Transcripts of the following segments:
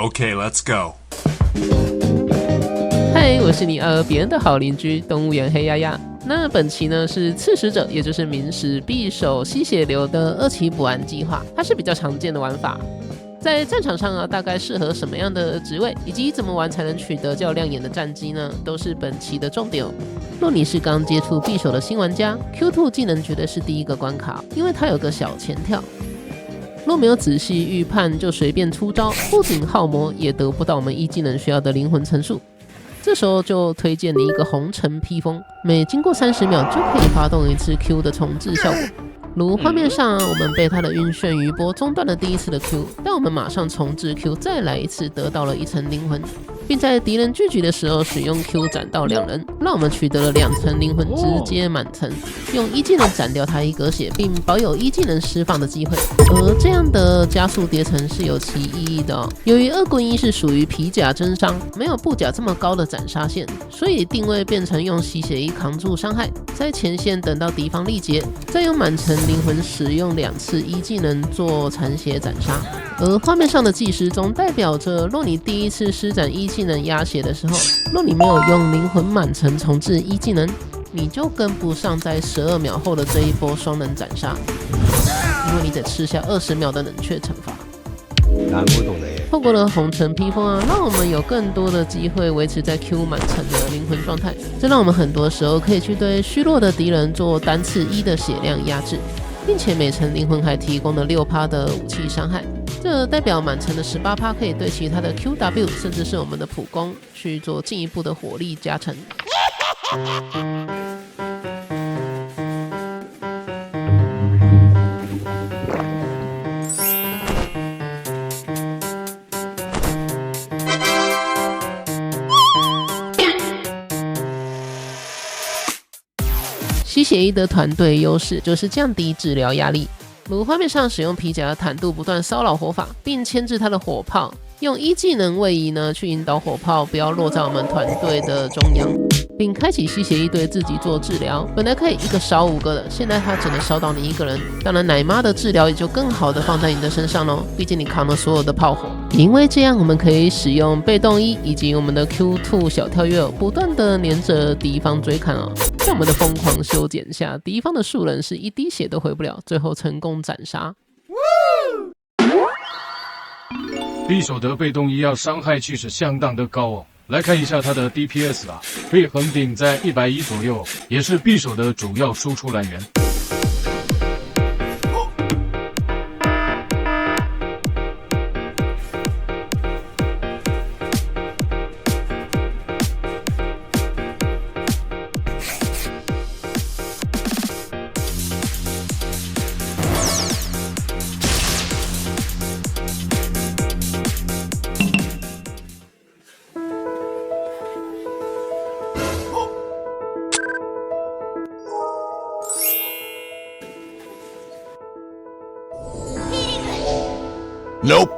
Okay, let's go. 嗨，我是你耳边的好邻居动物园黑鸭鸭。那本期呢是刺食者，也就是明时匕首吸血流的2期补完计划，它是比较常见的玩法。在战场上大概适合什么样的职位，以及怎么玩才能取得较亮眼的战绩呢？都是本期的重点哦。若你是刚接触匕首的新玩家 ，Q2 技能绝对是第一个关卡，因为它有个小前跳。若没有仔细预判就随便出招，不仅耗魔，也得不到我们一技能需要的灵魂层数。这时候就推荐你一个红尘披风，每经过30秒就可以发动一次 Q 的重置效果。如画面上，我们被他的晕眩余波中断了第一次的 Q， 但我们马上重置 Q， 再来一次，得到了1层灵魂，并在敌人聚集的时候使用 Q 斩到2人，让我们取得了2层灵魂，直接满层。用一技能斩掉他1格血，并保有一技能释放的机会。而这样的加速叠层是有其意义的哦。由于2棍1是属于皮甲真伤，没有布甲这么高的斩杀线，所以定位变成用吸血衣扛住伤害，在前线等到敌方力竭，再用满层灵魂使用2次一技能做残血斩杀。而画面上的计时钟代表着，若你第一次施展一技能压血的时候，若你没有用灵魂满层重置一技能，你就跟不上在12秒后的这一波双人斩杀，因为你得吃下20秒的冷却惩罚。透过了红尘披风让我们有更多的机会维持在 Q 满层的灵魂状态，这让我们很多时候可以去对虚弱的敌人做单次1的血量压制，并且每层灵魂还提供了6%的武器伤害，这代表满层的18%可以对其他的 QW 甚至是我们的普攻去做进一步的火力加成。吸血衣的团队优势就是降低治疗压力，如画面上使用皮甲的坦度不断骚扰火法，并牵制它的火炮，用一技能位移去引导火炮不要落在我们团队的中央，并开启吸血衣对自己做治疗。本来可以1个烧5个的，现在它只能烧到你1个人。当然奶妈的治疗也就更好的放在你的身上咯，毕竟你扛了所有的炮火。因为这样我们可以使用被动1以及我们的 Q2 小跳跃不断的连着敌方追砍在我们的疯狂修剪下，敌方的树人是1滴血都回不了，最后成功斩杀。匕首的被动1要伤害其实相当的高哦。来看一下它的 DPS 吧，可以横顶在110左右，也是匕首的主要输出来源。Nope.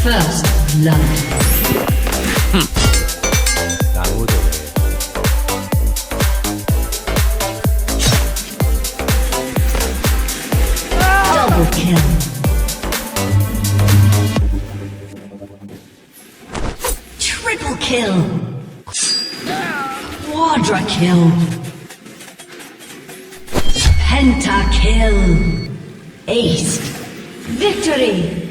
First blood. なるほどね。Double kill. Triple kill. Quadra kill. Penta kill. Ace. Victory.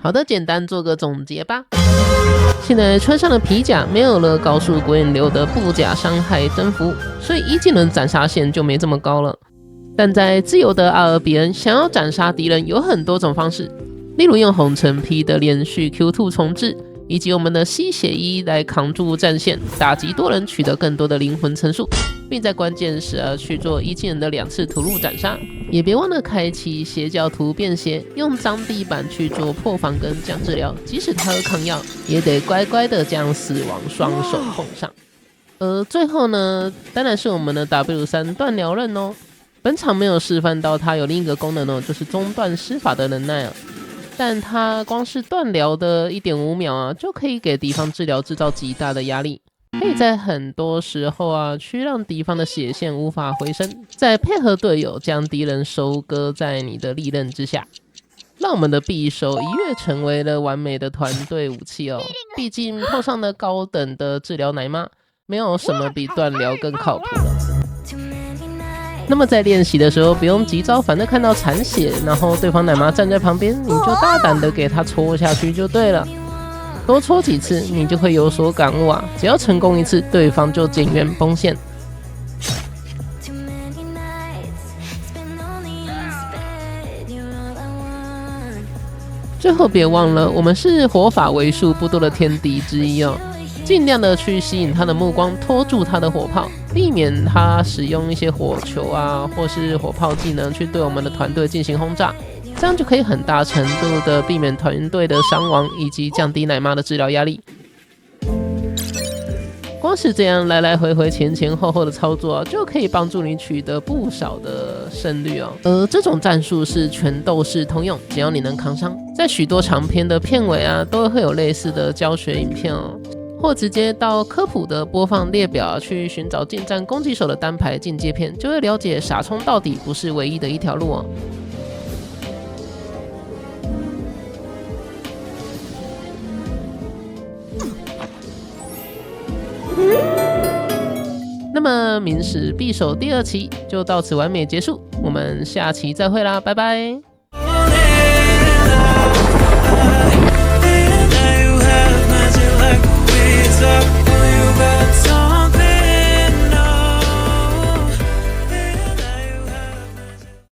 好的，简单做个总结吧。现在穿上了皮甲，没有了高速滚流的布甲伤害增幅，所以一技能斩杀线就没这么高了。但在自由的阿尔比恩，想要斩杀敌人有很多种方式，例如用红橙皮的连续 Q2 重置，以及我们的吸血衣来扛住战线，打击多人取得更多的灵魂层数，并在关键时去做一技能的2次屠戮斩杀。也别忘了开启邪教徒便携，用脏地板去做破防跟降治疗，即使他喝抗药，也得乖乖的将死亡双手奉上。最后呢，当然是我们的 W3 断疗刃哦。本场没有示范到它有另一个功能哦，就是中断施法的能耐啊。但它光是断疗的 1.5 秒啊，就可以给敌方治疗制造极大的压力。可以在很多时候啊，去让敌方的血线无法回升，再配合队友将敌人收割在你的利刃之下，让我们的匕首一跃成为了完美的团队武器哦。毕竟碰上了高等的治疗奶妈，没有什么比断疗更靠谱了。那么在练习的时候，不用急躁，反正看到残血，然后对方奶妈站在旁边，你就大胆的给他戳下去就对了。多戳几次，你就会有所感悟啊！只要成功一次，对方就减员崩线。最后别忘了，我们是火法为数不多的天敌之一哦。尽量的去吸引他的目光，拖住他的火炮，避免他使用一些火球啊，或是火炮技能去对我们的团队进行轰炸，这样就可以很大程度的避免团队的伤亡，以及降低奶妈的治疗压力。光是这样来来回回、前前后后的操作啊，就可以帮助你取得不少的胜率哦。这种战术是全斗士通用，只要你能扛伤，在许多长篇的片尾啊，都会有类似的教学影片哦。或直接到科普的播放列表去寻找近战攻击手的单排进阶片，就会了解傻冲到底不是唯一的一条路哦。那么明史匕首第2期就到此完美结束，我们下期再会啦，拜拜。